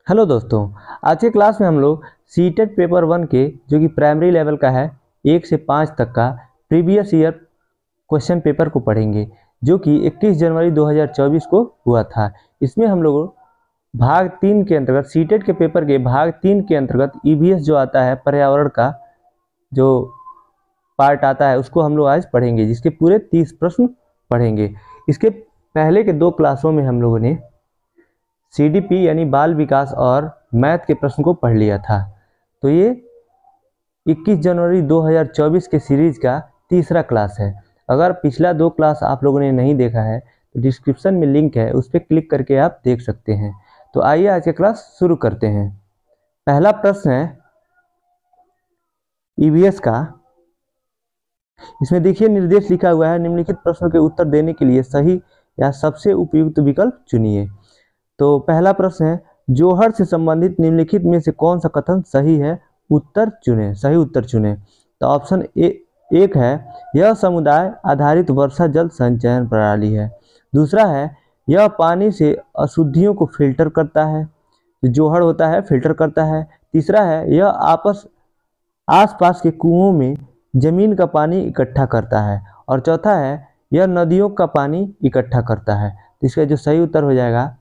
Hello दोस्तों, आज के क्लास में हम लोग सीटेट पेपर 1 के जो कि प्राइमरी लेवल का है 1 से 5 तक का प्रीवियस ईयर क्वेश्चन पेपर को पढ़ेंगे, जो कि 21 जनवरी 2024 को हुआ था। इसमें हम लोग भाग 3 के अंतर्गत सीटेट के पेपर के भाग 3 के अंतर्गत ईवीएस जो आता है पर्यावरण का जो पार्ट आता है उसको हम लोग आज पढ़ेंगे, जिसके पूरे 30 प्रश्न पढ़ेंगे। इसके पहले के 2 क्लासों में हम लोगों ने सीडीपी यानी बाल विकास और मैथ के प्रश्न को पढ़ लिया था। तो ये 21 जनवरी 2024 के सीरीज का तीसरा क्लास है। अगर पिछला 2 क्लास आप लोगों ने नहीं देखा है तो डिस्क्रिप्शन में लिंक है, उस पर क्लिक करके आप देख सकते हैं। तो आइए आज का क्लास शुरू करते हैं। पहला प्रश्न है ईवीएस का। इसमें देखिए निर्देश लिखा हुआ है, निम्नलिखित प्रश्नों के उत्तर देने के लिए सही या सबसे उपयुक्त विकल्प चुनिए। तो पहला प्रश्न है, जोहड़ से संबंधित निम्नलिखित में से कौन सा कथन सही है, उत्तर चुनें, सही उत्तर चुनें। तो ऑप्शन एक है, यह समुदाय आधारित वर्षा जल संचयन प्रणाली है। दूसरा है, यह पानी से अशुद्धियों को फिल्टर करता है। जोहड़ होता है फिल्टर करता है। तीसरा है, यह आसपास के कुओं में जमीन का पानी इकट्ठा करता है। और चौथा है, यह नदियों का पानी इकट्ठा करता है। तो इसका जो सही उत्तर हो जाएगा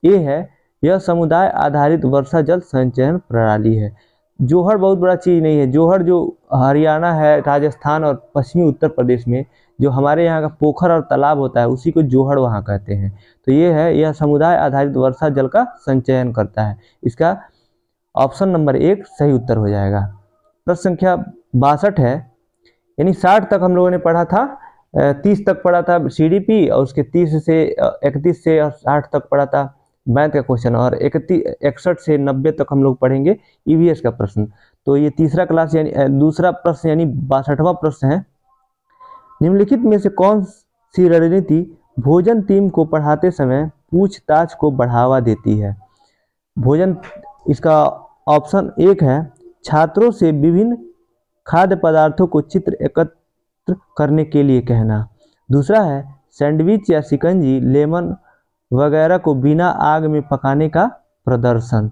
ए है, यह समुदाय आधारित वर्षा जल संचयन प्रणाली है। जोहड़ बहुत बड़ा चीज़ नहीं है। जोहड़ जो हरियाणा है, राजस्थान और पश्चिमी उत्तर प्रदेश में जो हमारे यहाँ का पोखर और तालाब होता है उसी को जोहड़ वहाँ कहते हैं। तो ये है, यह समुदाय आधारित वर्षा जल का संचयन करता है। इसका ऑप्शन नंबर 1 सही उत्तर हो जाएगा। प्रश्न संख्या 62 है, यानी 60 तक हम लोगों ने पढ़ा था, 30 तक पढ़ा था सीडीपी और उसके 30 से 31 से 60 तक पढ़ा था मैथ का क्वेश्चन, और 61 से 90 तक हम लोग पढ़ेंगे ईवीएस का प्रश्न। तो ये तीसरा क्लास यानी दूसरा प्रश्न यानी 62वां प्रश्न है, निम्नलिखित में से कौन सी रणनीति भोजन टीम को पढ़ाते समय पूछताछ को बढ़ावा देती है। भोजन, इसका ऑप्शन 1 है, छात्रों से विभिन्न खाद्य पदार्थों को चित्र एकत्र करने के लिए कहना। दूसरा है, सैंडविच या शिकंजी, लेमन वगैरह को बिना आग में पकाने का प्रदर्शन।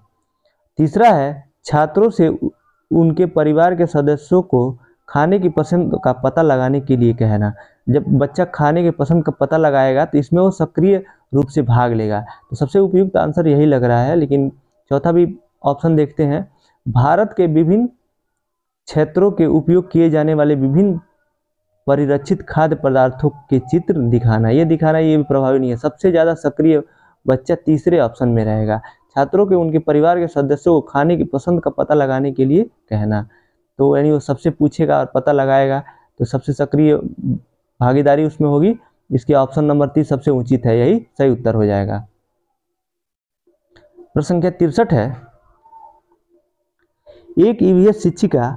तीसरा है, छात्रों से उनके परिवार के सदस्यों को खाने की पसंद का पता लगाने के लिए कहना। जब बच्चा खाने के पसंद का पता लगाएगा तो इसमें वो सक्रिय रूप से भाग लेगा। तो सबसे उपयुक्त आंसर यही लग रहा है, लेकिन चौथा भी ऑप्शन देखते हैं, भारत के विभिन्न क्षेत्रों के उपयोग किए जाने वाले विभिन्न परिरक्षित खाद्य पदार्थों के चित्र दिखाना। ये भी प्रभावी नहीं है। सबसे ज़्यादा सक्रिय बच्चा तीसरे ऑप्शन में रहेगा, छात्रों के उनके परिवार के सदस्यों को खाने की पसंद का पता लगाने के लिए कहना। तो यानी वो सबसे पूछेगा और पता लगाएगा, तो सबसे सक्रिय भागीदारी उसमें होगी। इसके ऑप्शन नंबर 3 सबसे उचित है, यही सही उत्तर हो जाएगा। प्रश्न संख्या 63 है, एक ईवीएस शिक्षिका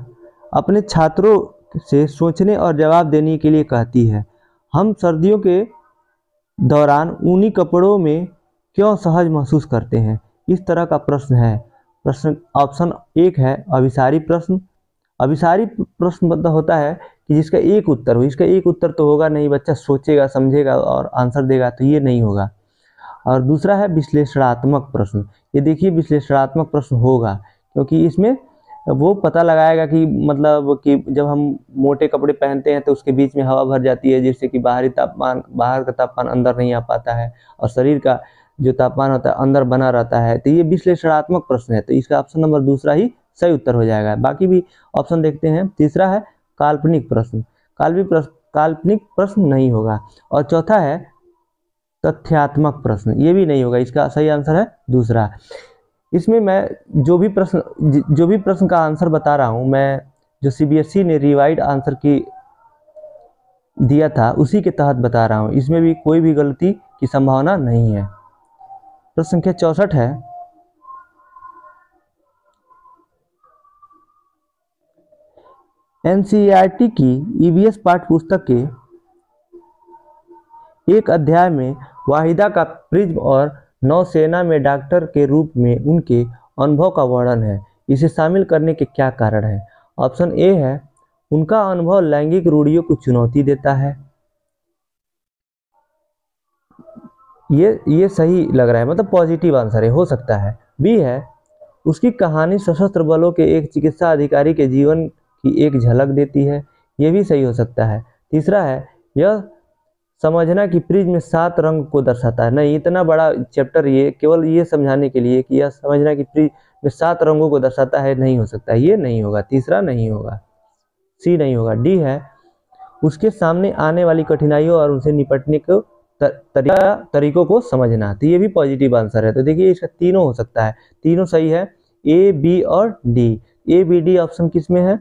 अपने छात्रों से सोचने और जवाब देने के लिए कहती है, हम सर्दियों के दौरान ऊनी कपड़ों में क्यों सहज महसूस करते हैं। इस तरह का प्रश्न है। प्रश्न ऑप्शन 1 है, अभिसारी प्रश्न। अभिसारी प्रश्न मतलब होता है कि जिसका एक उत्तर हो। इसका एक उत्तर तो होगा नहीं, बच्चा सोचेगा समझेगा और आंसर देगा, तो ये नहीं होगा। और दूसरा है विश्लेषणात्मक प्रश्न। ये देखिए विश्लेषणात्मक प्रश्न होगा, क्योंकि इसमें वो पता लगाएगा कि मतलब कि जब हम मोटे कपड़े पहनते हैं तो उसके बीच में हवा भर जाती है, जिससे कि बाहर का तापमान अंदर नहीं आ पाता है और शरीर का जो तापमान होता है अंदर बना रहता है। तो ये विश्लेषणात्मक प्रश्न है, तो इसका ऑप्शन नंबर 2 ही सही उत्तर हो जाएगा। बाकी भी ऑप्शन देखते हैं। तीसरा है काल्पनिक प्रश्न। काल्पनिक प्रश्न नहीं होगा। और चौथा है तथ्यात्मक प्रश्न, ये भी नहीं होगा। इसका सही आंसर है दूसरा। इसमें मैं जो भी प्रश्न का आंसर बता रहा हूँ, मैं जो सीबीएसई ने रिवाइड आंसर की दिया था उसी के तहत बता रहा हूँ। इसमें भी कोई भी गलती की संभावना नहीं है। प्रश्न संख्या 64 है, एनसीईआरटी की ईवीएस पाठ्यपुस्तक के एक अध्याय में वाहिदा का प्रिज्म और नौसेना में डॉक्टर के रूप में उनके अनुभव का वर्णन है। इसे शामिल करने के क्या कारण है। ऑप्शन ए है, उनका अनुभव लैंगिक रूढ़ियों को चुनौती देता है। ये सही लग रहा है, मतलब पॉजिटिव आंसर है, हो सकता है। बी है उसकी कहानी सशस्त्र बलों के एक चिकित्सा अधिकारी के जीवन की एक झलक देती है, ये भी सही हो सकता है। तीसरा है यह समझना कि प्रिज्म 7 रंग को दर्शाता है। नहीं, इतना बड़ा चैप्टर ये केवल ये समझाने के लिए कि यह समझना कि प्रिज्म 7 रंगों को दर्शाता है नहीं हो सकता, ये नहीं होगा, तीसरा नहीं होगा, सी नहीं होगा। डी है उसके सामने आने वाली कठिनाइयों और उनसे निपटने को तरीकों को समझना, तो ये भी पॉजिटिव आंसर है। तो देखिए इसका तीनों हो सकता है, तीनों सही है, ए बी और D. A B D option किस में है?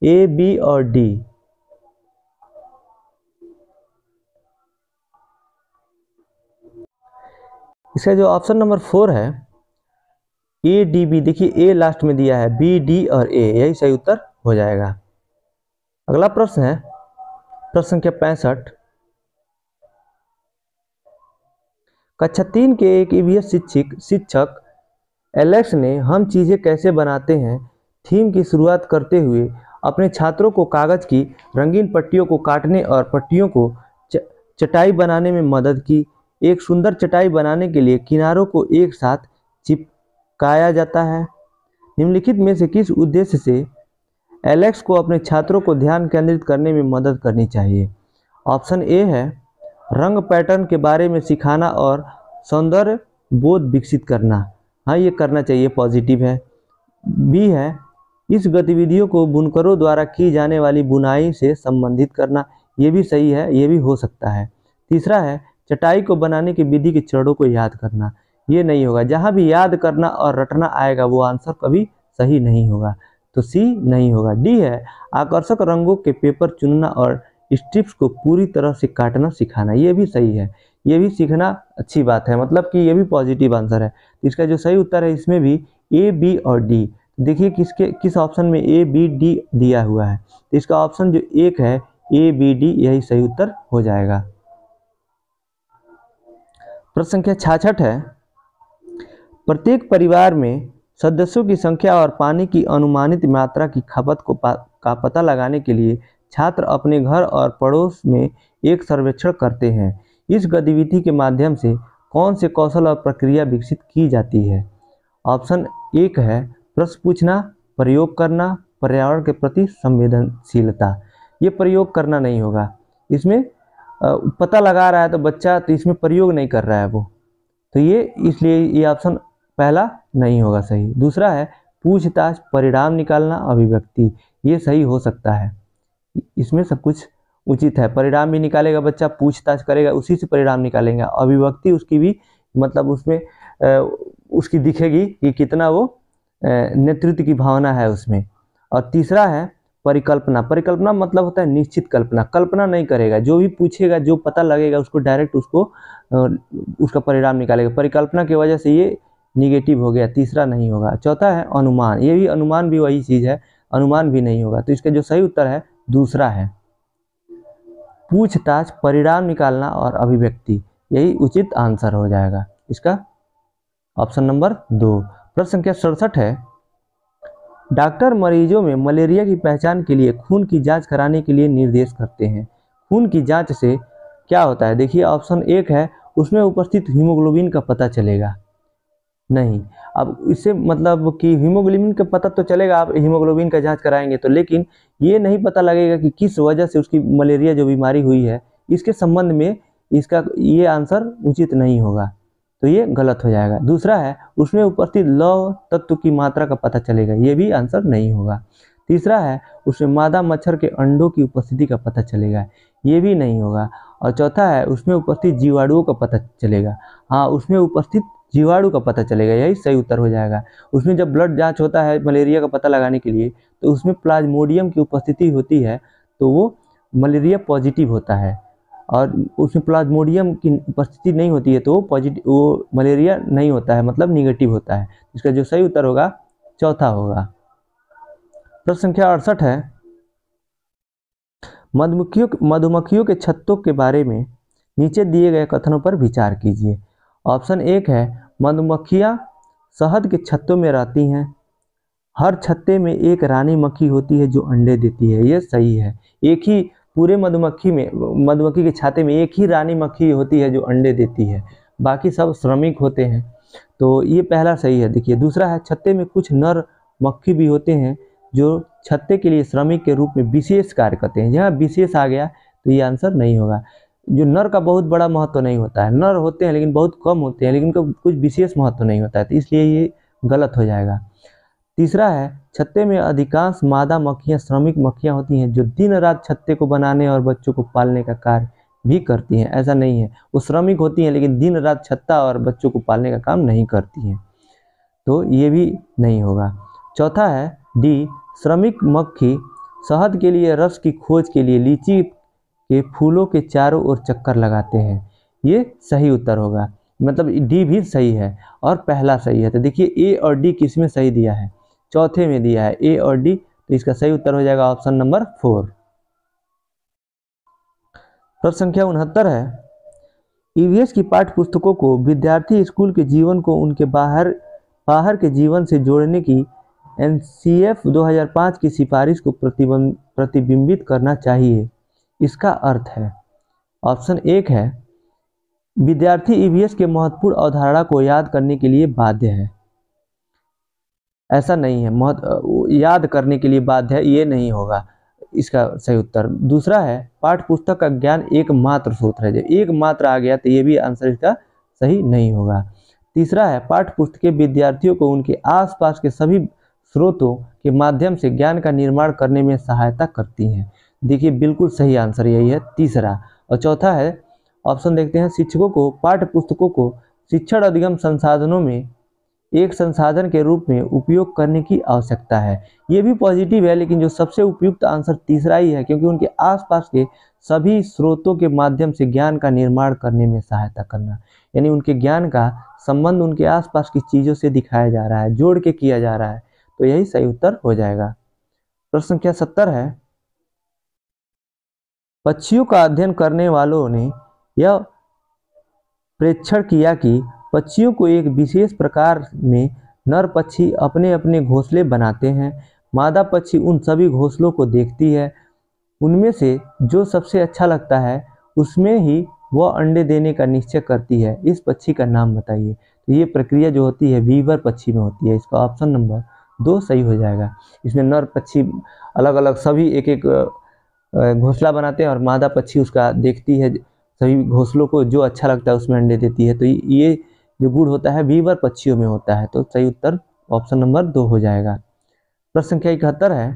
ए बी और डी। इसका जो ऑप्शन नंबर 4 है ए डी बी, देखिए ए लास्ट में दिया है, बी डी और ए, यही सही उत्तर हो जाएगा। अगला प्रश्न है प्रश्न संख्या 65। कक्षा 3 के एक ईवीएस शिक्षक एलेक्स ने हम चीज़ें कैसे बनाते हैं थीम की शुरुआत करते हुए अपने छात्रों को कागज की रंगीन पट्टियों को काटने और पट्टियों को चटाई बनाने में मदद की। एक सुंदर चटाई बनाने के लिए किनारों को एक साथ चिपकाया जाता है। निम्नलिखित में से किस उद्देश्य से एलेक्स को अपने छात्रों को ध्यान केंद्रित करने में मदद करनी चाहिए? ऑप्शन ए है रंग पैटर्न के बारे में सिखाना और सौंदर्य बोध विकसित करना, हाँ ये करना चाहिए, पॉजिटिव है। बी है इस गतिविधियों को बुनकरों द्वारा की जाने वाली बुनाई से संबंधित करना, ये भी सही है, ये भी हो सकता है। तीसरा है चटाई को बनाने की विधि के चरणों को याद करना, ये नहीं होगा। जहाँ भी याद करना और रटना आएगा वो आंसर कभी सही नहीं होगा, तो सी नहीं होगा। डी है आकर्षक रंगों के पेपर चुनना और स्ट्रिप्स को पूरी तरह से काटना सिखाना, ये भी सही है, ये भी सीखना अच्छी बात है, मतलब कि ये भी पॉजिटिव आंसर है। इसका जो सही उत्तर है इसमें भी ए बी और डी। देखिए किस ऑप्शन में ए बी डी दिया हुआ है, तो इसका ऑप्शन जो एक है ए बी डी यही सही उत्तर हो जाएगा। प्रश्न संख्या 66 है प्रत्येक परिवार में सदस्यों की संख्या और पानी की अनुमानित मात्रा की खपत का पता लगाने के लिए छात्र अपने घर और पड़ोस में एक सर्वेक्षण करते हैं। इस गतिविधि के माध्यम से कौन से कौशल और प्रक्रिया विकसित की जाती है? ऑप्शन एक है प्रश्न पूछना, प्रयोग करना, पर्यावरण के प्रति संवेदनशीलता। ये प्रयोग करना नहीं होगा, इसमें पता लगा रहा है तो बच्चा, तो इसमें प्रयोग नहीं कर रहा है वो, तो ये इसलिए ये ऑप्शन पहला नहीं होगा सही। दूसरा है पूछताछ, परिणाम निकालना, अभिव्यक्ति, ये सही हो सकता है, इसमें सब कुछ उचित है। परिणाम भी निकालेगा बच्चा, पूछताछ करेगा, उसी से परिणाम निकालेंगे। अभिव्यक्ति उसकी भी मतलब उसमें उसकी दिखेगी कि कितना वो नेतृत्व की भावना है उसमें। और तीसरा है परिकल्पना। परिकल्पना मतलब होता है निश्चित कल्पना, कल्पना नहीं करेगा, जो भी पूछेगा जो पता लगेगा उसको डायरेक्ट उसको उसका परिणाम निकालेगा। परिकल्पना की वजह से ये निगेटिव हो गया, तीसरा नहीं होगा। चौथा है अनुमान, ये भी अनुमान भी वही चीज़ है, अनुमान भी नहीं होगा, तो इसका जो सही उत्तर है दूसरा है पूछताछ, परिणाम निकालना और अभिव्यक्ति, यही उचित आंसर हो जाएगा इसका ऑप्शन नंबर 2। प्रश्न संख्या 67 है डॉक्टर मरीजों में मलेरिया की पहचान के लिए खून की जांच कराने के लिए निर्देश करते हैं। खून की जांच से क्या होता है? देखिए ऑप्शन एक है उसमें उपस्थित हीमोग्लोबिन का पता चलेगा, नहीं, अब इससे मतलब कि हीमोग्लोबिन का पता तो चलेगा, आप हीमोग्लोबिन का जांच कराएंगे तो, लेकिन ये नहीं पता लगेगा कि किस वजह से उसकी मलेरिया जो बीमारी हुई है, इसके संबंध में इसका ये आंसर उचित नहीं होगा, तो ये गलत हो जाएगा। दूसरा है उसमें उपस्थित लौह तत्व की मात्रा का पता चलेगा, ये भी आंसर नहीं होगा। तीसरा है उसमें मादा मच्छर के अंडों की उपस्थिति का पता चलेगा, ये भी नहीं होगा। और चौथा है उसमें उपस्थित जीवाणुओं का पता चलेगा, हाँ उसमें उपस्थित जीवाणु का पता चलेगा, यही सही उत्तर हो जाएगा। उसमें जब ब्लड जांच होता है मलेरिया का पता लगाने के लिए, तो उसमें प्लाज्मोडियम की उपस्थिति होती है, तो वो मलेरिया पॉजिटिव होता है, और उसमें प्लाज्मोडियम की उपस्थिति नहीं होती है तो वो मलेरिया नहीं होता है, मतलब निगेटिव होता है। इसका जो सही उत्तर होगा चौथा होगा। प्रश्न संख्या 68 है मधुमक्खियों के छत्तों के बारे में नीचे दिए गए कथनों पर विचार कीजिए। ऑप्शन एक है मधुमक्खियाँ शहद के छत्तों में रहती हैं, हर छत्ते में एक रानी मक्खी होती है जो अंडे देती है, ये सही है। एक ही पूरे मधुमक्खी के छाते में एक ही रानी मक्खी होती है जो अंडे देती है, बाकी सब श्रमिक होते हैं। तो ये पहला सही है। देखिए दूसरा है, छत्ते में कुछ नर मक्खी भी होते हैं जो छत्ते के लिए श्रमिक के रूप में विशेष कार्य करते हैं। यहाँ विशेष आ गया तो ये आंसर नहीं होगा। जो नर का बहुत बड़ा महत्व नहीं होता है, नर होते हैं लेकिन बहुत कम होते हैं, लेकिन उनका कुछ विशेष महत्व नहीं होता है, तो इसलिए ये गलत हो जाएगा। तीसरा है, छत्ते में अधिकांश मादा मक्खियाँ श्रमिक मक्खियाँ होती हैं जो दिन रात छत्ते को बनाने और बच्चों को पालने का कार्य भी करती हैं। ऐसा नहीं है, वो श्रमिक होती हैं लेकिन दिन रात छत्ता और बच्चों को पालने का काम नहीं करती हैं, तो ये भी नहीं होगा। चौथा है डी, श्रमिक मक्खी शहद के लिए रस की खोज के लिए लीची के फूलों के चारों ओर चक्कर लगाते हैं। ये सही उत्तर होगा, मतलब डी भी सही है और पहला सही है। तो देखिए ए और डी किस में सही दिया है, चौथे में दिया है ए और डी, तो इसका सही उत्तर हो जाएगा ऑप्शन नंबर 4। प्रश्न संख्या 69 है, ईवीएस की पाठ्य पुस्तकों को विद्यार्थी स्कूल के जीवन को उनके बाहर के जीवन से जोड़ने की एनसीएफ 2005 की सिफारिश को प्रतिबिंबित करना चाहिए। इसका अर्थ है, ऑप्शन 1 है, विद्यार्थी ईवीएस के महत्वपूर्ण अवधारणा को याद करने के लिए बाध्य है। ऐसा नहीं है, याद करने के लिए बाध्य है, ये नहीं होगा इसका सही उत्तर। दूसरा है, पाठ्य पुस्तक का ज्ञान एकमात्र स्रोत है। जब एकमात्र आ गया तो ये भी आंसर इसका सही नहीं होगा। तीसरा है, पाठ्य पुस्तकें विद्यार्थियों को उनके आसपास के सभी स्रोतों के माध्यम से ज्ञान का निर्माण करने में सहायता करती हैं। देखिए बिल्कुल सही आंसर यही है, तीसरा। और चौथा है, ऑप्शन देखते हैं, शिक्षकों को पाठ्य पुस्तकों को शिक्षण अधिगम संसाधनों में एक संसाधन के रूप में उपयोग करने की आवश्यकता है। ये भी पॉजिटिव है, लेकिन जो सबसे उपयुक्त आंसर तीसरा ही है, क्योंकि उनके आसपास के सभी स्रोतों के माध्यम से ज्ञान का निर्माण करने में सहायता करना, यानी उनके ज्ञान का संबंध उनके आसपास की चीज़ों से दिखाया जा रहा है, जोड़ के किया जा रहा है, तो यही सही उत्तर हो जाएगा। प्रश्न संख्या 70 है, पक्षियों का अध्ययन करने वालों ने यह प्रेक्षण किया कि पक्षियों को एक विशेष प्रकार में नर पक्षी अपने अपने घोंसले बनाते हैं। मादा पक्षी उन सभी घोंसलों को देखती है, उनमें से जो सबसे अच्छा लगता है उसमें ही वह अंडे देने का निश्चय करती है। इस पक्षी का नाम बताइए। तो ये प्रक्रिया जो होती है वीवर पक्षी में होती है। इसका ऑप्शन नंबर 2 सही हो जाएगा। इसमें नर पक्षी अलग अलग सभी एक एक घोंसला बनाते हैं और मादा पक्षी उसका देखती है, सभी घोंसलों को जो अच्छा लगता है उसमें अंडे देती है। तो ये जो गुण होता है वीवर पक्षियों में होता है, तो सही उत्तर ऑप्शन नंबर 2 हो जाएगा। प्रश्न संख्या 71 है,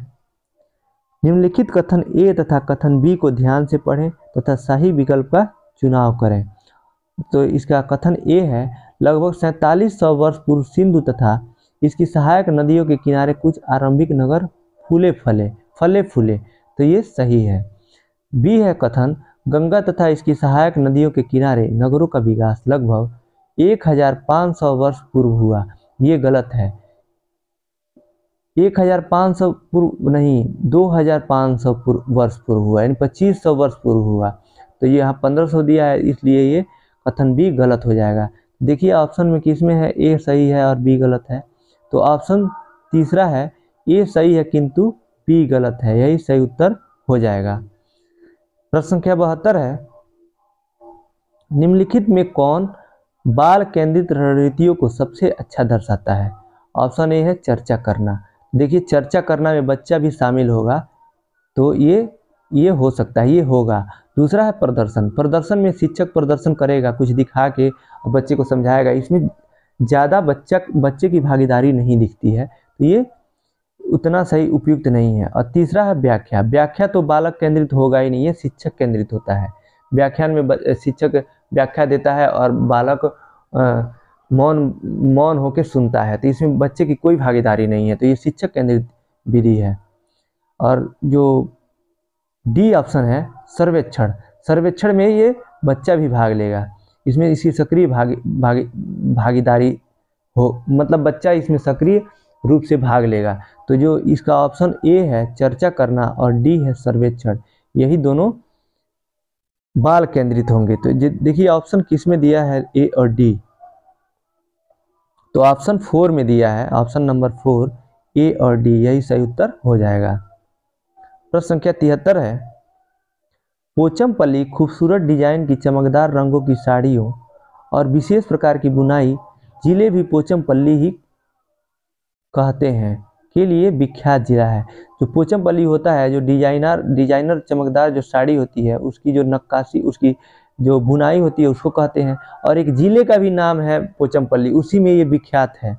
निम्नलिखित कथन ए तथा कथन बी को ध्यान से पढ़ें तथा सही विकल्प का चुनाव करें। तो इसका कथन ए है, लगभग 4700 वर्ष पूर्व सिंधु तथा इसकी सहायक नदियों के किनारे कुछ आरंभिक नगर फले फूले, तो ये सही है। बी है कथन, गंगा तथा इसकी सहायक नदियों के किनारे नगरों का विकास लगभग 1500 वर्ष पूर्व हुआ, ये गलत है। 1500 पूर्व नहीं, 2500 वर्ष पूर्व हुआ, यानी 2500 वर्ष पूर्व हुआ। तो ये यहाँ 1500 दिया है, इसलिए ये कथन बी गलत हो जाएगा। देखिए ऑप्शन में किस में है, ए सही है और बी गलत है। तो ऑप्शन तीसरा है, ए सही है किंतु बी गलत है, यही सही उत्तर हो जाएगा। प्रश्न संख्या 72 है, निम्नलिखित में कौन बाल केंद्रित रणनीतियों को सबसे अच्छा दर्शाता है। ऑप्शन ए है चर्चा करना। देखिए चर्चा करना में बच्चा भी शामिल होगा, तो ये हो सकता है, ये होगा। दूसरा है प्रदर्शन में शिक्षक प्रदर्शन करेगा, कुछ दिखा के बच्चे को समझाएगा, इसमें ज़्यादा बच्चे की भागीदारी नहीं दिखती है, तो ये उतना सही उपयुक्त नहीं है। और तीसरा है व्याख्या तो बालक केंद्रित होगा ही नहीं, ये शिक्षक केंद्रित होता है। व्याख्यान में शिक्षक व्याख्या देता है और बालक मौन होकर सुनता है, तो इसमें बच्चे की कोई भागीदारी नहीं है, तो ये शिक्षक केंद्रित विधि है। और जो डी ऑप्शन है सर्वेक्षण में ये बच्चा भी भाग लेगा, इसमें इसकी सक्रिय भागीदारी हो, मतलब बच्चा इसमें सक्रिय रूप से भाग लेगा। तो जो इसका ऑप्शन ए है चर्चा करना और डी है सर्वेक्षण, यही दोनों बाल केंद्रित होंगे। तो देखिए ऑप्शन किस में दिया है, ए और डी, तो ऑप्शन 4 में दिया है, ऑप्शन नंबर 4 ए और डी, यही सही उत्तर हो जाएगा। प्रश्न संख्या 73 है, पोचमपल्ली खूबसूरत डिजाइन की चमकदार रंगों की साड़ियों और विशेष प्रकार की बुनाई जिले भी पोचमपल्ली ही कहते हैं के लिए विख्यात जिला है। जो पोचमपल्ली होता है, जो डिजाइनर चमकदार जो साड़ी होती है, उसकी जो नक्काशी, उसकी जो बुनाई होती है, उसको कहते हैं। और एक जिले का भी नाम है पोचमपल्ली, उसी में ये विख्यात है,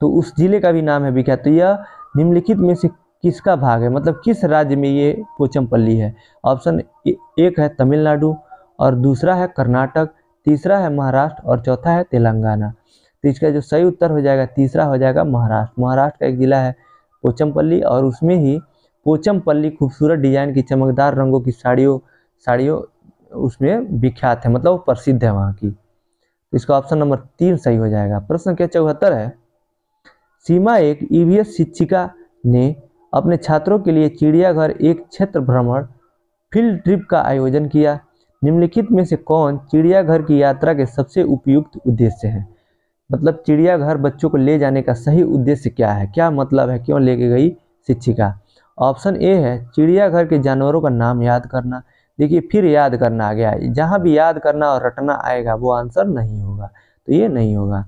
तो उस जिले का भी नाम है विख्यात। तो यह निम्नलिखित में से किसका भाग है, मतलब किस राज्य में ये पोचमपल्ली है? ऑप्शन एक है तमिलनाडु, और दूसरा है कर्नाटक, तीसरा है महाराष्ट्र, और चौथा है तेलंगाना। तो इसका जो सही उत्तर हो जाएगा तीसरा हो जाएगा महाराष्ट्र। महाराष्ट्र का एक जिला है पोचमपल्ली, और उसमें ही पोचमपल्ली खूबसूरत डिजाइन की चमकदार रंगों की साड़ियों उसमें विख्यात है, मतलब वो प्रसिद्ध है वहाँ की। तो इसका ऑप्शन नंबर 3 सही हो जाएगा। प्रश्न संख्या 74 है, सीमा एक ईवीएस शिक्षिका ने अपने छात्रों के लिए चिड़ियाघर एक क्षेत्र भ्रमण फील्ड ट्रिप का आयोजन किया। निम्नलिखित में से कौन चिड़ियाघर की यात्रा के सबसे उपयुक्त उद्देश्य है? मतलब चिड़ियाघर बच्चों को ले जाने का सही उद्देश्य क्या है, क्या मतलब है, क्यों लेके गई शिक्षिका? ऑप्शन ए है चिड़ियाघर के जानवरों का नाम याद करना। देखिए फिर याद करना आ गया, जहाँ भी याद करना और रटना आएगा वो आंसर नहीं होगा, तो ये नहीं होगा।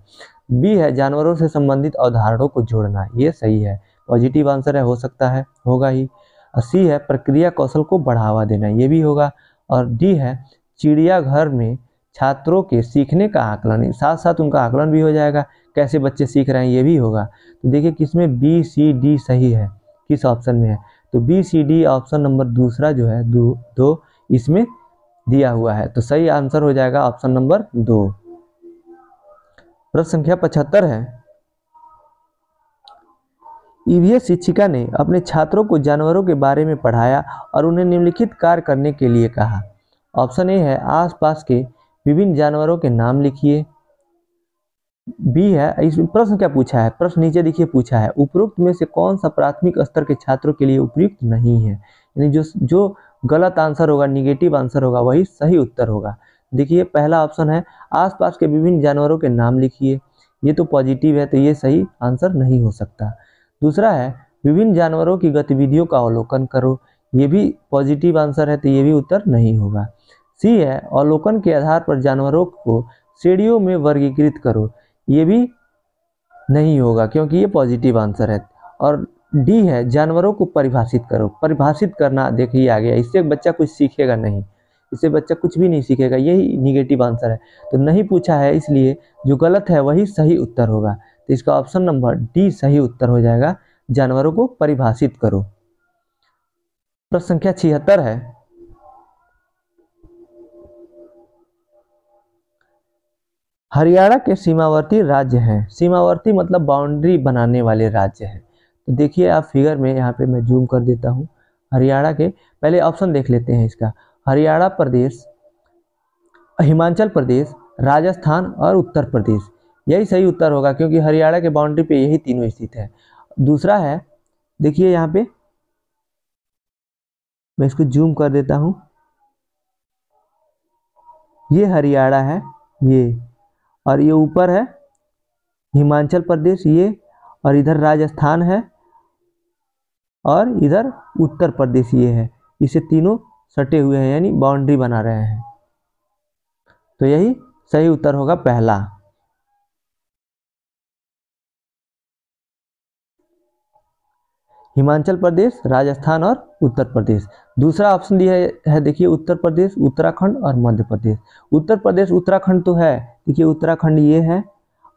बी है जानवरों से संबंधित अवधारणाओं को जोड़ना, ये सही है, पॉजिटिव आंसर है, हो सकता है, होगा ही। और सी है प्रक्रिया कौशल को बढ़ावा देना, ये भी होगा। और डी है चिड़ियाघर में छात्रों के सीखने का आकलन, साथ साथ उनका आकलन भी हो जाएगा, कैसे बच्चे सीख रहे हैं ये भी होगा। तो देखिए किसमें बी सी डी सही है, किस ऑप्शन में है? तो B C D option number दूसरा जो है दो इसमें दिया हुआ है, तो सही आंसर हो जाएगा ऑप्शन नंबर 2। प्रश्न संख्या 75 है, ईवीएस शिक्षिका ने अपने छात्रों को जानवरों के बारे में पढ़ाया और उन्हें निम्नलिखित कार्य करने के लिए कहा। ऑप्शन ए है आसपास के विभिन्न जानवरों के नाम लिखिए। बी है, इसमें प्रश्न क्या पूछा है, प्रश्न नीचे देखिए पूछा है, उपरोक्त में से कौन सा प्राथमिक स्तर के छात्रों के लिए उपयुक्त नहीं है? यानी जो गलत आंसर होगा, निगेटिव आंसर होगा, वही सही उत्तर होगा। देखिए पहला ऑप्शन है आसपास के विभिन्न जानवरों के नाम लिखिए, ये तो पॉजिटिव है, तो ये सही आंसर नहीं हो सकता। दूसरा है विभिन्न जानवरों की गतिविधियों का अवलोकन करो, ये भी पॉजिटिव आंसर है, तो ये भी उत्तर नहीं होगा। सी है अवलोकन के आधार पर जानवरों को श्रेणियों में वर्गीकृत करो, ये भी नहीं होगा क्योंकि ये पॉजिटिव आंसर है। और डी है जानवरों को परिभाषित करो, परिभाषित करना देखिए आ गया, इससे बच्चा कुछ सीखेगा नहीं, इससे बच्चा कुछ भी नहीं सीखेगा, यही निगेटिव आंसर है, तो नहीं पूछा है, इसलिए जो गलत है वही सही उत्तर होगा। तो इसका ऑप्शन नंबर डी सही उत्तर हो जाएगा, जानवरों को परिभाषित करो। प्रश्न संख्या 76 है, हरियाणा के सीमावर्ती राज्य हैं, सीमावर्ती मतलब बाउंड्री बनाने वाले राज्य हैं। तो देखिए आप फिगर में, यहाँ पे मैं जूम कर देता हूँ, हरियाणा के पहले ऑप्शन देख लेते हैं इसका, हरियाणा प्रदेश, हिमाचल प्रदेश, राजस्थान और उत्तर प्रदेश, यही सही उत्तर होगा क्योंकि हरियाणा के बाउंड्री पे यही तीनों स्थित है। दूसरा है, देखिए यहाँ पे मैं इसको जूम कर देता हूँ, ये हरियाणा है ये, और ये ऊपर है हिमाचल प्रदेश ये, और इधर राजस्थान है और इधर उत्तर प्रदेश ये है, इसे तीनों सटे हुए हैं यानी बाउंड्री बना रहे हैं, तो यही सही उत्तर होगा पहला। हिमाचल प्रदेश, राजस्थान और उत्तर प्रदेश। दूसरा ऑप्शन दिया है देखिए उत्तर प्रदेश, उत्तराखंड और मध्य प्रदेश। उत्तर प्रदेश उत्तराखंड तो है, देखिए उत्तराखंड ये है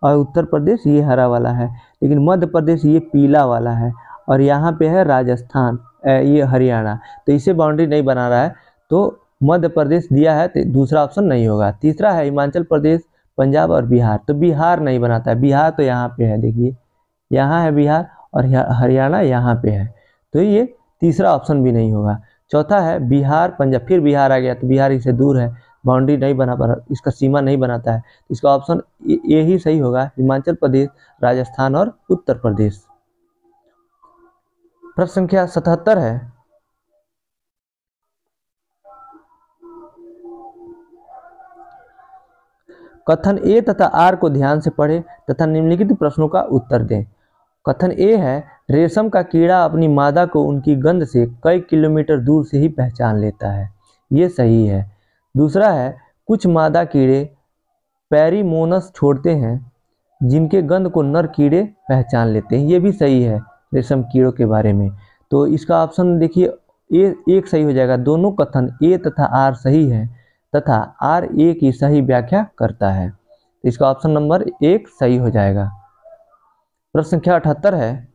और उत्तर प्रदेश ये हरा वाला है, लेकिन मध्य प्रदेश ये पीला वाला है, और यहाँ पे है राजस्थान, ये हरियाणा, तो इसे बाउंड्री नहीं बना रहा है, तो मध्य प्रदेश दिया है, तो दूसरा ऑप्शन नहीं होगा। तीसरा है हिमाचल प्रदेश, पंजाब और बिहार, तो बिहार नहीं बनाता है, बिहार तो यहाँ पे है, देखिए यहाँ है बिहार और हरियाणा यहाँ पे है, तो ये तीसरा ऑप्शन भी नहीं होगा। चौथा है बिहार पंजाब, फिर बिहार आ गया, तो बिहार इससे दूर है, बाउंड्री नहीं बना पा, इसका सीमा नहीं बनाता है, इसका ऑप्शन ए ही सही होगा, हिमाचल प्रदेश, राजस्थान और उत्तर प्रदेश। प्रश्न संख्या 77 है, कथन ए तथा आर को ध्यान से पढ़ें तथा निम्नलिखित प्रश्नों का उत्तर दें। कथन ए है रेशम का कीड़ा अपनी मादा को उनकी गंध से कई किलोमीटर दूर से ही पहचान लेता है, ये सही है। दूसरा है कुछ मादा कीड़े पेरिमोनस छोड़ते हैं जिनके गंध को नर कीड़े पहचान लेते हैं। ये भी सही है रेशम कीड़ों के बारे में। तो इसका ऑप्शन देखिए ए एक सही हो जाएगा। दोनों कथन ए तथा आर सही है तथा आर ए की सही व्याख्या करता है। तो इसका ऑप्शन नंबर 1 सही हो जाएगा। प्रश्न संख्या 78 है,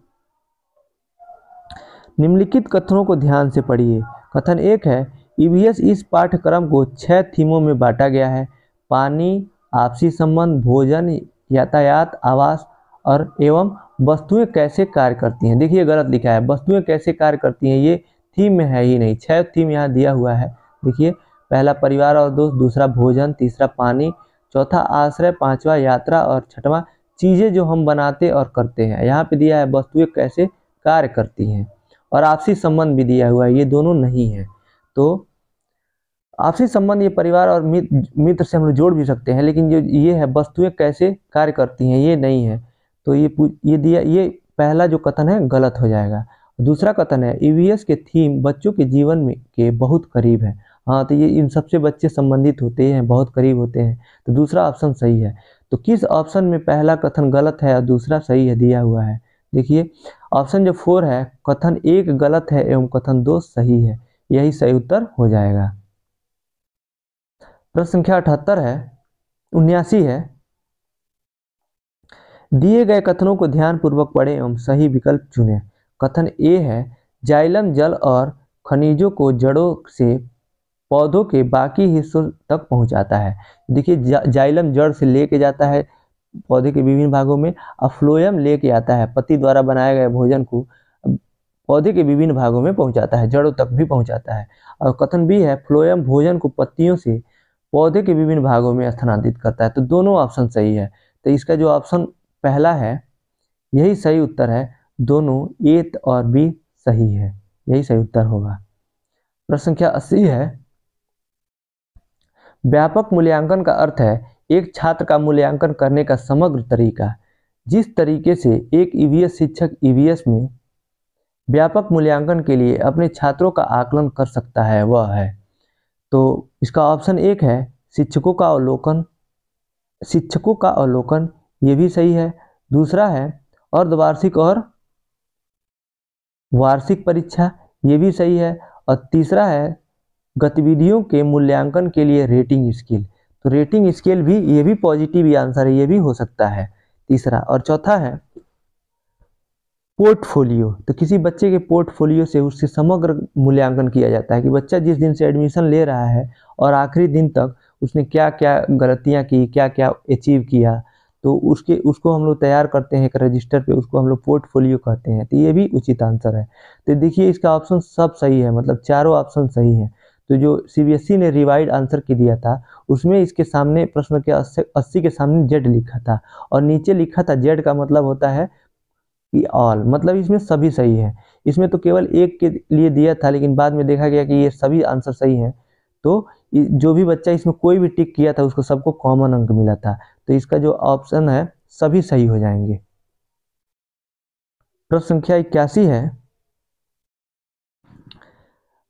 निम्नलिखित कथनों को ध्यान से पढ़िए। कथन 1 है, ईवीएस इस पाठ्यक्रम को 6 थीमों में बांटा गया है। पानी, आपसी संबंध, भोजन, यातायात, आवास और एवं वस्तुएं कैसे कार्य करती हैं। देखिए गलत लिखा है, वस्तुएं कैसे कार्य करती हैं ये थीम में है ही नहीं। 6 थीम यहाँ दिया हुआ है। देखिए पहला परिवार और दोस्त, दूसरा भोजन, तीसरा पानी, चौथा आश्रय, पांचवा यात्रा और छठवां चीजें जो हम बनाते और करते हैं। यहाँ पे दिया है वस्तुएं कैसे कार्य करती हैं और आपसी संबंध भी दिया हुआ है, ये दोनों नहीं है। तो आपसी संबंध ये परिवार और मित्र से हम लोग जोड़ भी सकते हैं, लेकिन जो ये है वस्तुएं कैसे कार्य करती हैं ये नहीं है। तो ये दिया, ये पहला जो कथन है गलत हो जाएगा। दूसरा कथन है, ईवीएस के थीम बच्चों के जीवन में के बहुत करीब है। हाँ, तो ये इन सबसे बच्चे संबंधित होते हैं, बहुत करीब होते हैं। तो दूसरा ऑप्शन सही है। तो किस ऑप्शन में पहला कथन गलत है और दूसरा सही है दिया हुआ है। देखिए ऑप्शन जो 4 है, कथन 1 गलत है एवं कथन 2 सही है, यही सही उत्तर हो जाएगा। प्रश्न संख्या 78 है, 79 है, दिए गए कथनों को ध्यानपूर्वक पढ़ें एवं सही विकल्प चुनें। कथन ए है, जाइलम जल और खनिजों को जड़ों से पौधों के बाकी हिस्सों तक पहुंचाता है। देखिए जाइलम जड़ से लेके जाता है पौधे के विभिन्न भागों में, और फ्लोएम लेके आता है पत्ती द्वारा बनाए गए भोजन को पौधे के विभिन्न भागों में पहुंचाता है, जड़ों तक भी पहुंचाता है। और कथन बी है, फ्लोएम भोजन को पत्तियों से पौधे के विभिन्न भागों में स्थानांतरित करता है। तो दोनों ऑप्शन सही है। तो इसका जो ऑप्शन पहला है यही सही उत्तर है। दोनों ए और बी सही है, यही सही उत्तर होगा। प्रश्न संख्या 80 है, व्यापक मूल्यांकन का अर्थ है एक छात्र का मूल्यांकन करने का समग्र तरीका। जिस तरीके से एक ईवीएस शिक्षक ईवीएस में व्यापक मूल्यांकन के लिए अपने छात्रों का आकलन कर सकता है वह है। तो इसका ऑप्शन 1 है, शिक्षकों का अवलोकन। शिक्षकों का अवलोकन ये भी सही है। दूसरा है अर्धवार्षिक और वार्षिक परीक्षा, ये भी सही है। और तीसरा है गतिविधियों के मूल्यांकन के लिए रेटिंग स्केल। तो रेटिंग स्केल भी, ये भी पॉजिटिव ही आंसर है, ये भी हो सकता है तीसरा। और चौथा है पोर्टफोलियो। तो किसी बच्चे के पोर्टफोलियो से उससे समग्र मूल्यांकन किया जाता है कि बच्चा जिस दिन से एडमिशन ले रहा है और आखिरी दिन तक उसने क्या क्या गलतियां की, क्या क्या अचीव किया, तो उसको हम लोग तैयार करते हैं एक रजिस्टर पे, उसको हम लोग पोर्टफोलियो कहते हैं। तो ये भी उचित आंसर है। तो देखिए इसका ऑप्शन सब सही है, मतलब चारों ऑप्शन सही है। तो जो सीबीएसई ने रिवाइड आंसर की दिया था उसमें इसके सामने प्रश्न के 80 के सामने जेड लिखा था और नीचे लिखा था जेड का मतलब होता है कि ऑल, मतलब इसमें सभी सही है। इसमें तो केवल एक के लिए दिया था, लेकिन बाद में देखा गया कि ये सभी आंसर सही हैं। तो जो भी बच्चा इसमें कोई भी टिक किया था उसको सबको कॉमन अंक मिला था। तो इसका जो ऑप्शन है सभी सही हो जाएंगे। प्रश्न संख्या 81 है,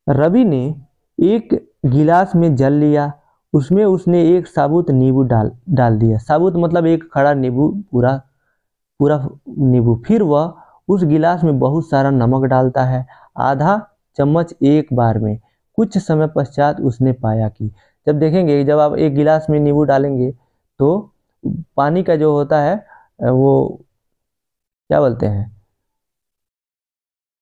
रवि ने एक गिलास में जल लिया, उसमें उसने एक साबुत नींबू डाल दिया। साबुत मतलब एक खड़ा नींबू, पूरा नींबू। फिर वह उस गिलास में बहुत सारा नमक डालता है, आधा चम्मच एक बार में। कुछ समय पश्चात उसने पाया कि, जब देखेंगे जब आप एक गिलास में नींबू डालेंगे तो पानी का जो होता है वो क्या बोलते हैं,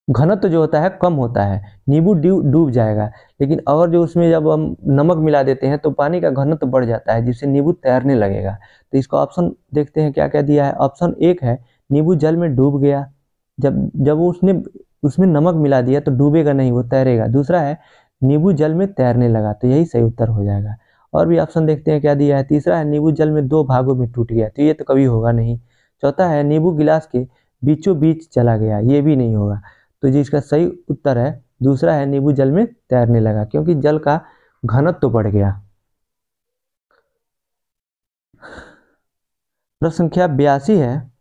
घनत्व जो होता है कम होता है, नींबू डूब जाएगा। लेकिन और जो उसमें जब हम नमक मिला देते हैं तो पानी का घनत्व बढ़ जाता है, जिससे नींबू तैरने लगेगा। तो इसका ऑप्शन देखते हैं क्या क्या दिया है। ऑप्शन 1 है, नींबू जल में डूब गया। जब उसने उसमें नमक मिला दिया तो डूबेगा नहीं, वो तैरेगा। दूसरा है नींबू जल में तैरने लगा, तो यही सही उत्तर हो जाएगा। और भी ऑप्शन देखते हैं क्या दिया है। तीसरा है नींबू जल में 2 भागों में टूट गया, तो ये तो कभी होगा नहीं। चौथा है नींबू गिलास के बीचों बीच चला गया, ये भी नहीं होगा। तो जिसका सही उत्तर है दूसरा है, नींबू जल में तैरने लगा, क्योंकि जल का घनत्व तो बढ़ गया। प्रश्न संख्या 82 है,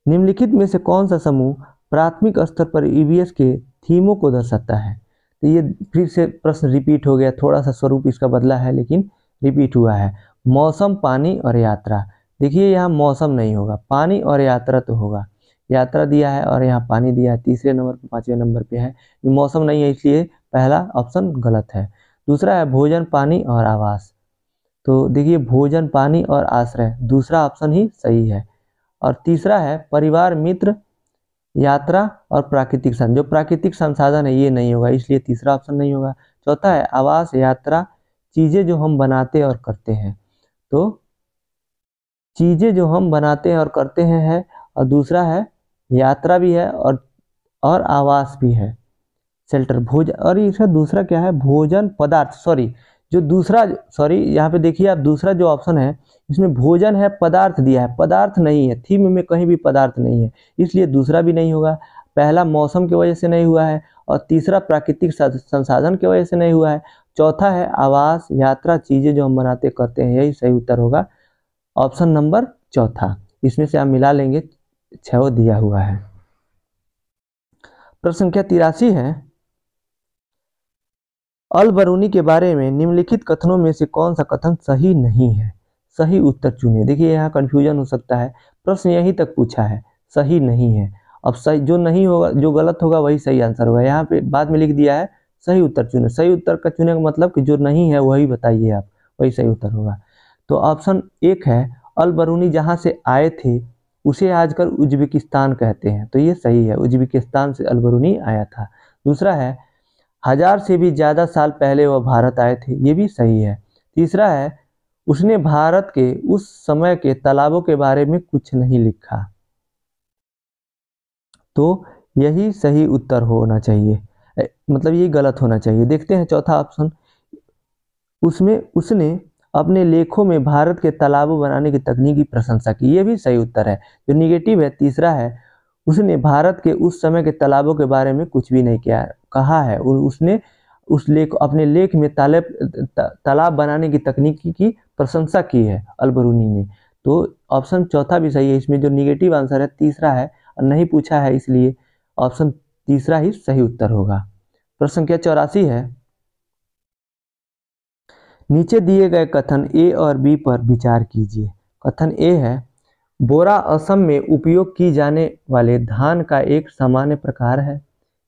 निम्नलिखित में से कौन सा समूह प्राथमिक स्तर पर ईवीएस के थीमों को दर्शाता है। तो ये फिर से प्रश्न रिपीट हो गया, थोड़ा सा स्वरूप इसका बदला है लेकिन रिपीट हुआ है। मौसम, पानी और यात्रा। देखिए यहाँ मौसम नहीं होगा, पानी और यात्रा तो होगा। यात्रा दिया है और यहाँ पानी दिया है, तीसरे नंबर पर, पांचवें नंबर पे है। मौसम नहीं है, इसलिए पहला ऑप्शन गलत है। दूसरा है भोजन, पानी और आवास। तो देखिए भोजन, पानी और आश्रय, दूसरा ऑप्शन ही सही है। और तीसरा है परिवार, मित्र, यात्रा और प्राकृतिक संसाधन। जो प्राकृतिक संसाधन है ये नहीं होगा, इसलिए तीसरा ऑप्शन नहीं होगा। चौथा है आवास, यात्रा, चीजें जो हम बनाते और करते हैं। तो चीजें जो हम बनाते हैं और करते हैं है, और दूसरा है यात्रा भी है और आवास भी है, शेल्टर, भोजन। और इसका दूसरा क्या है, भोजन पदार्थ, सॉरी जो दूसरा, सॉरी यहाँ पे देखिए आप, दूसरा जो ऑप्शन है इसमें भोजन है, पदार्थ दिया है, पदार्थ नहीं है, थीम में कहीं भी पदार्थ नहीं है, इसलिए दूसरा भी नहीं होगा। पहला मौसम की वजह से नहीं हुआ है, और तीसरा प्राकृतिक संसाधन की वजह से नहीं हुआ है। चौथा है आवास, यात्रा, चीजें जो हम बनाते करते हैं, यही सही उत्तर होगा, ऑप्शन नंबर चौथा। इसमें से आप मिला लेंगे, 6 दिया हुआ है। प्रश्न संख्या 83 है, अल बरूनी के बारे में निम्नलिखित कथनों में से कौन सा कथन सही नहीं है? सही उत्तर चुनिए। देखिए यहाँ कंफ्यूजन हो सकता है, प्रश्न यहीं तक पूछा है, सही नहीं है। अब सही जो नहीं होगा, जो गलत होगा वही सही आंसर होगा। यहाँ पे बाद में लिख दिया है सही उत्तर चुने। सही उत्तर का चुने का मतलब कि जो नहीं है वही बताइए आप, वही सही उत्तर होगा। तो ऑप्शन 1 है, अल बरूनी जहाँ से आए थे उसे आजकल उज्बेकिस्तान कहते हैं, तो ये सही है, उज्बेकिस्तान से अल बरूनी आया था। दूसरा है 1000 से भी ज़्यादा साल पहले वह भारत आए थे, ये भी सही है। तीसरा है उसने भारत के उस समय के तालाबों के बारे में कुछ नहीं लिखा, तो यही सही उत्तर होना चाहिए, मतलब ये गलत होना चाहिए। देखते हैं चौथा ऑप्शन, उसने अपने लेखों में भारत के तालाबों बनाने की तकनीक की प्रशंसा की, ये भी सही उत्तर है। जो निगेटिव है तीसरा है, उसने भारत के उस समय के तालाबों के बारे में कुछ भी नहीं किया, कहा है उसने अपने लेख में तालाब बनाने की तकनीकी की प्रशंसा की है अल बरूनी ने। तो ऑप्शन चौथा भी सही है, इसमें जो निगेटिव आंसर है तीसरा है, और नहीं पूछा है इसलिए ऑप्शन तीसरा ही सही उत्तर होगा। प्रश्न संख्या 84 है, नीचे दिए गए कथन ए और बी पर विचार कीजिए। कथन ए है, बोरा असम में उपयोग की जाने वाले धान का एक सामान्य प्रकार है,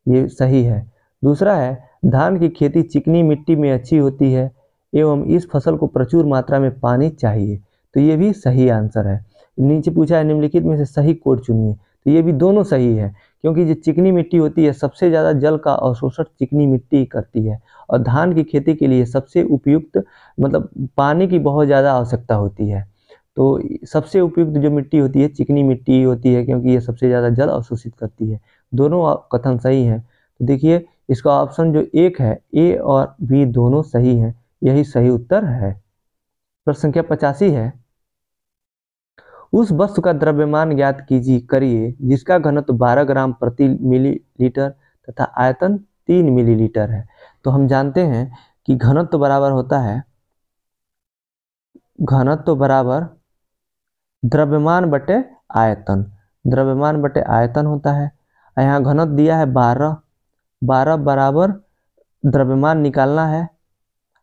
ये सही है। दूसरा है धान की खेती चिकनी मिट्टी में अच्छी होती है एवं इस फसल को प्रचुर मात्रा में पानी चाहिए, तो ये भी सही आंसर है। नीचे पूछा है निम्नलिखित में से सही कोड चुनिए, तो ये भी दोनों सही है, क्योंकि जो चिकनी मिट्टी होती है सबसे ज़्यादा जल का अवशोषण चिकनी मिट्टी करती है, और धान की खेती के लिए सबसे उपयुक्त, मतलब पानी की बहुत ज़्यादा आवश्यकता होती है, तो सबसे उपयुक्त जो मिट्टी होती है चिकनी मिट्टी होती है, क्योंकि ये सबसे ज़्यादा जल अवशोषित करती है। दोनों कथन सही हैं, तो देखिए इसका ऑप्शन जो 1 है, ए और बी दोनों सही हैं, यही सही उत्तर है। प्रश्न संख्या 85 है, उस वस्तु का द्रव्यमान ज्ञात करिए जिसका घनत्व 12 ग्राम प्रति मिलीलीटर तथा आयतन 3 मिलीलीटर है। तो हम जानते हैं कि घनत्व बराबर होता है, घनत्व बराबर द्रव्यमान बटे आयतन, द्रव्यमान बटे आयतन होता है। यहाँ घनत्व दिया है 12 बराबर द्रव्यमान निकालना है,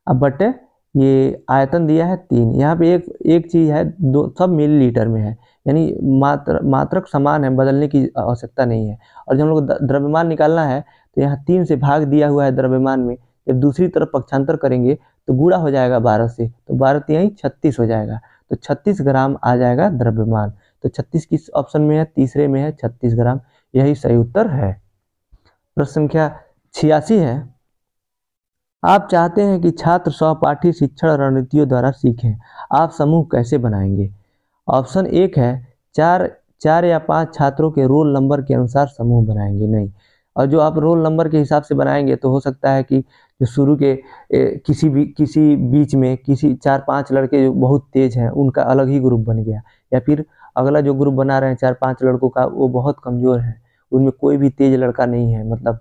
अब बटे ये आयतन दिया है 3। यहाँ पे एक चीज़ है, दो सब मिलीलीटर में है, यानी मात्रक समान है, बदलने की आवश्यकता नहीं है। और जब हम लोग द्रव्यमान निकालना है तो यहाँ 3 से भाग दिया हुआ है द्रव्यमान में, जब दूसरी तरफ पक्षांतर करेंगे तो गुणा हो जाएगा 12 से, तो 12 यहीं 36 हो जाएगा, तो 36 ग्राम आ जाएगा द्रव्यमान। तो 36 किस ऑप्शन में है, तीसरे में है, 36 ग्राम, यही सही उत्तर है। प्रश्न संख्या 86 है, आप चाहते हैं कि छात्र सहपाठी शिक्षण रणनीतियों द्वारा सीखें, आप समूह कैसे बनाएंगे? ऑप्शन 1 है, 4 या 5 छात्रों के रोल नंबर के अनुसार समूह बनाएंगे, नहीं। और जो आप रोल नंबर के हिसाब से बनाएंगे तो हो सकता है कि जो शुरू के किसी बीच में किसी 4-5 लड़के जो बहुत तेज हैं उनका अलग ही ग्रुप बन गया, या फिर अगला जो ग्रुप बना रहे हैं 4-5 लड़कों का वो बहुत कमज़ोर है, उनमें कोई भी तेज लड़का नहीं है, मतलब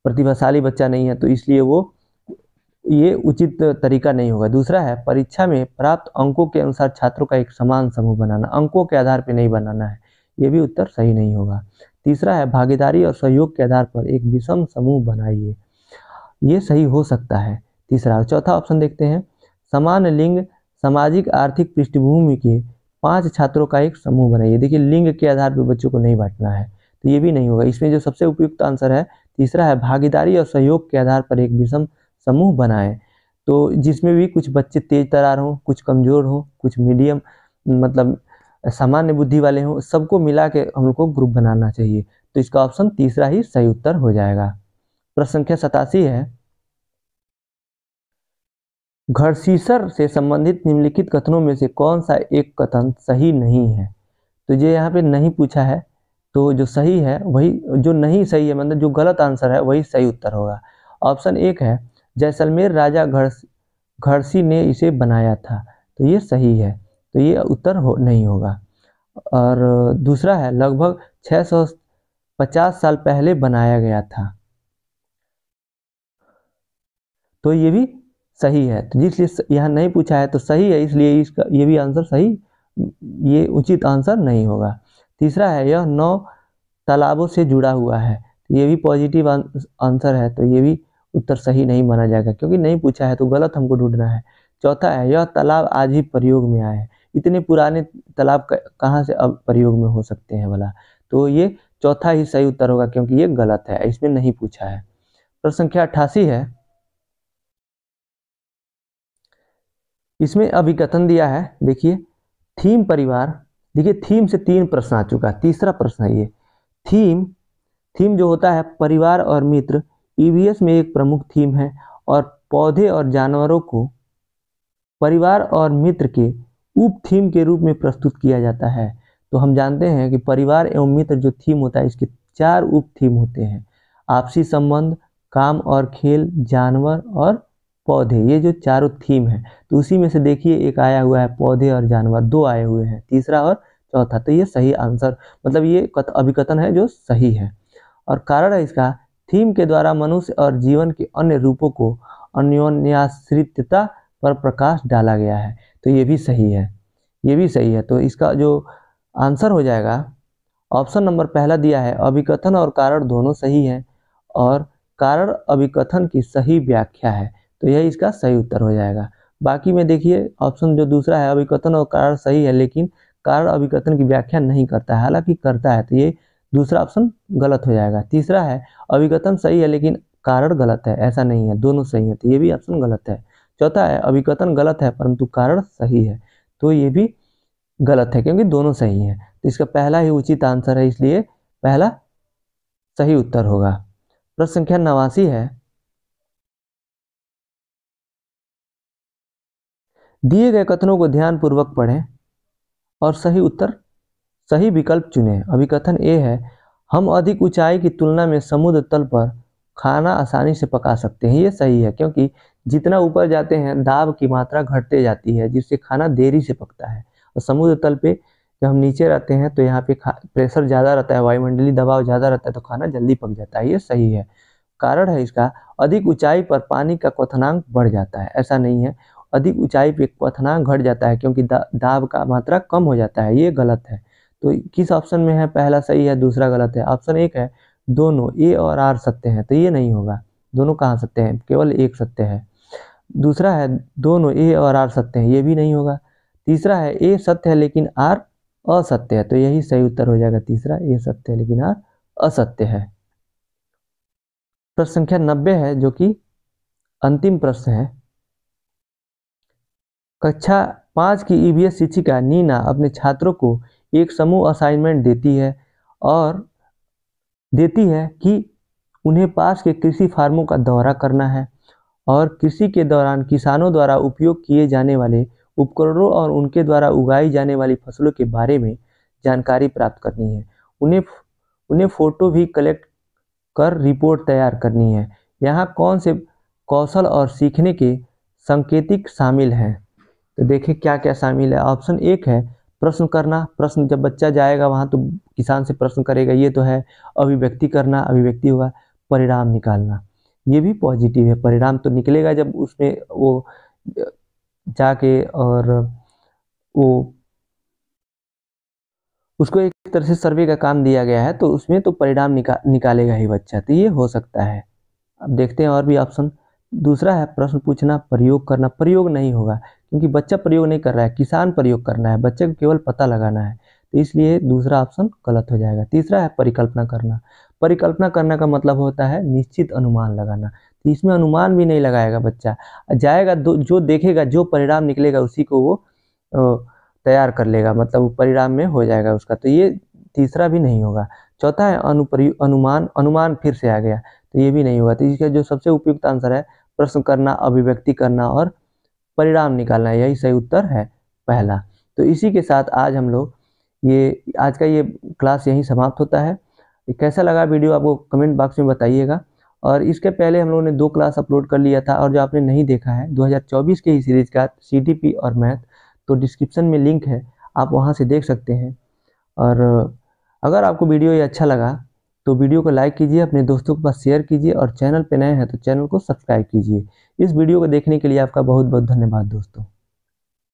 प्रतिभाशाली बच्चा नहीं है, तो इसलिए ये उचित तरीका नहीं होगा। दूसरा है, परीक्षा में प्राप्त अंकों के अनुसार छात्रों का एक समान समूह बनाना, अंकों के आधार पर नहीं बनाना है, ये भी उत्तर सही नहीं होगा। तीसरा है, भागीदारी और सहयोग के आधार पर एक विषम समूह बनाइए, ये सही हो सकता है तीसरा। चौथा ऑप्शन देखते हैं, समान लिंग सामाजिक आर्थिक पृष्ठभूमि के 5 छात्रों का एक समूह बनाइए। देखिए लिंग के आधार पर बच्चों को नहीं बांटना है, तो ये भी नहीं होगा। इसमें जो सबसे उपयुक्त आंसर है तीसरा है, भागीदारी और सहयोग के आधार पर एक विषम समूह बनाएं। तो जिसमें भी कुछ बच्चे तेज तरार हों, कुछ कमजोर हों, कुछ मीडियम मतलब सामान्य बुद्धि वाले हों, सबको मिला के हम लोग को ग्रुप बनाना चाहिए। तो इसका ऑप्शन तीसरा ही सही उत्तर हो जाएगा। प्रश्न संख्या 87 है, घर्षीसर से संबंधित निम्नलिखित कथनों में से कौन सा एक कथन सही नहीं है। तो ये यहाँ पे नहीं पूछा है, तो जो सही है वही, जो नहीं सही है मतलब जो गलत आंसर है वही सही उत्तर होगा। ऑप्शन एक है, जैसलमेर राजा घर्षी ने इसे बनाया था, तो ये सही है, तो ये उत्तर नहीं होगा। और दूसरा है, लगभग 650 साल पहले बनाया गया था, तो ये भी सही है। तो जिसलिए यहाँ नहीं पूछा है तो सही है, इसलिए इसका ये भी आंसर सही, ये उचित आंसर नहीं होगा। तीसरा है, यह 9 तालाबों से जुड़ा हुआ है, तो ये भी पॉजिटिव आंसर है, तो ये भी उत्तर सही नहीं माना जाएगा क्योंकि नहीं पूछा है, तो गलत हमको ढूंढना है। चौथा है, यह तालाब आज ही प्रयोग में आए हैं। इतने पुराने तालाब कहाँ से अब प्रयोग में हो सकते हैं भला, तो ये चौथा ही सही उत्तर होगा क्योंकि ये गलत है, इसमें नहीं पूछा है। प्रश्न संख्या 88 है, इसमें अभिकथन दिया है। देखिए थीम परिवार, देखिए थीम से 3 प्रश्न आ चुका, तीसरा प्रश्न है ये। थीम जो होता है परिवार और मित्र, ईवीएस में एक प्रमुख थीम है और पौधे और जानवरों को परिवार और मित्र के उप थीम के रूप में प्रस्तुत किया जाता है। तो हम जानते हैं कि परिवार एवं मित्र जो थीम होता है इसके 4 उप थीम होते हैं, आपसी संबंध, काम और खेल, जानवर और पौधे, ये जो चारों थीम है। तो उसी में से देखिए एक आया हुआ है पौधे और जानवर, 2 आए हुए हैं, तीसरा और चौथा, तो ये सही आंसर मतलब ये अभिकथन है जो सही है। और कारण है इसका, थीम के द्वारा मनुष्य और जीवन के अन्य रूपों को अन्योन्याश्रितता पर प्रकाश डाला गया है, तो ये भी सही है, ये भी सही है। तो इसका जो आंसर हो जाएगा ऑप्शन नंबर पहला दिया है, अभिकथन और कारण दोनों सही है और कारण अभिकथन की सही व्याख्या है, तो यह इसका सही उत्तर हो जाएगा। बाकी में देखिए ऑप्शन जो दूसरा है, अभिकथन और कारण सही है लेकिन कारण अभिकथन की व्याख्या नहीं करता है, हालांकि करता है, तो ये दूसरा ऑप्शन गलत हो जाएगा। तीसरा है, अभिकथन सही है लेकिन कारण गलत है, ऐसा नहीं है, दोनों सही है, तो ये भी ऑप्शन गलत है। चौथा है, अभिकथन गलत है परंतु कारण सही है, तो ये भी गलत है क्योंकि दोनों सही हैं। तो इसका पहला ही उचित आंसर है, इसलिए पहला सही उत्तर होगा। प्रश्न संख्या 89 है, दिए गए कथनों को ध्यानपूर्वक पढ़ें और सही विकल्प चुनें। अभिकथन ए है, हम अधिक ऊंचाई की तुलना में समुद्र तल पर खाना आसानी से पका सकते हैं, ये सही है क्योंकि जितना ऊपर जाते हैं दाब की मात्रा घटते जाती है जिससे खाना देरी से पकता है, और समुद्र तल पे जब हम नीचे रहते हैं तो यहाँ पे प्रेशर ज़्यादा रहता है, वायुमंडलीय दबाव ज़्यादा रहता है, तो खाना जल्दी पक जाता है, ये सही है। कारण है इसका, अधिक ऊंचाई पर पानी का क्वथनांक बढ़ जाता है, ऐसा नहीं है, अधिक ऊंचाई पे क्वथनांक घट जाता है क्योंकि दाब का मात्रा कम हो जाता है, ये गलत है। तो किस ऑप्शन में है, पहला सही है दूसरा गलत है। ऑप्शन एक है, दोनों ए और आर सत्य हैं, तो ये नहीं होगा, दोनों कहाँ सत्य हैं, केवल एक सत्य है। दूसरा है, दोनों ए और आर सत्य हैं, ये भी नहीं होगा। तीसरा है, ए सत्य है लेकिन आर असत्य है, तो यही सही उत्तर हो जाएगा तीसरा, ए सत्य है लेकिन आर असत्य है। प्रश्न संख्या 90 है जो कि अंतिम प्रश्न है। कक्षा 5 की ईवीएस शिक्षिका नीना अपने छात्रों को एक समूह असाइनमेंट देती है कि उन्हें पास के कृषि फार्मों का दौरा करना है और कृषि के दौरान किसानों द्वारा उपयोग किए जाने वाले उपकरणों और उनके द्वारा उगाई जाने वाली फसलों के बारे में जानकारी प्राप्त करनी है। उन्हें फोटो भी कलेक्ट कर रिपोर्ट तैयार करनी है। यहाँ कौन से कौशल और सीखने के संकेतिक शामिल हैं, तो देखिए क्या क्या शामिल है। ऑप्शन एक है, प्रश्न करना, प्रश्न जब बच्चा जाएगा वहाँ तो किसान से प्रश्न करेगा, ये तो है। अभिव्यक्ति करना, अभिव्यक्ति होगा। परिणाम निकालना, ये भी पॉजिटिव है, परिणाम तो निकलेगा जब उसमें वो जाके और वो उसको एक तरह से सर्वे का काम दिया गया है तो उसमें तो परिणाम निकालेगा ही बच्चा, तो ये हो सकता है। अब देखते हैं और भी ऑप्शन। दूसरा है प्रश्न पूछना, प्रयोग करना, प्रयोग नहीं होगा क्योंकि बच्चा प्रयोग नहीं कर रहा है, किसान प्रयोग करना है, बच्चे को केवल पता लगाना है, तो इसलिए दूसरा ऑप्शन गलत हो जाएगा। तीसरा है परिकल्पना करना। परिकल्पना करना का मतलब होता है निश्चित अनुमान लगाना, तो इसमें अनुमान भी नहीं लगाएगा बच्चा, जाएगा जो देखेगा, जो परिणाम निकलेगा उसी को वो तैयार कर लेगा, मतलब वो परिणाम में हो जाएगा उसका, तो ये तीसरा भी नहीं होगा। चौथा है अनुमान। अनुमान फिर से आ गया, तो ये भी नहीं होगा। तो इसका जो सबसे उपयुक्त आंसर है प्रश्न करना, अभिव्यक्ति करना और परिणाम निकालना, यही सही उत्तर है पहला। तो इसी के साथ आज का ये क्लास यहीं समाप्त होता है। कैसा लगा वीडियो आपको कमेंट बॉक्स में बताइएगा। और इसके पहले हम लोगों ने 2 क्लास अपलोड कर लिया था, और जो आपने नहीं देखा है 2024 के ही सीरीज का CTP और मैथ, तो डिस्क्रिप्शन में लिंक है, आप वहां से देख सकते हैं। और अगर आपको वीडियो ये अच्छा लगा तो वीडियो को लाइक कीजिए, अपने दोस्तों के पास शेयर कीजिए, और चैनल पे नए हैं तो चैनल को सब्सक्राइब कीजिए। इस वीडियो को देखने के लिए आपका बहुत बहुत धन्यवाद दोस्तों।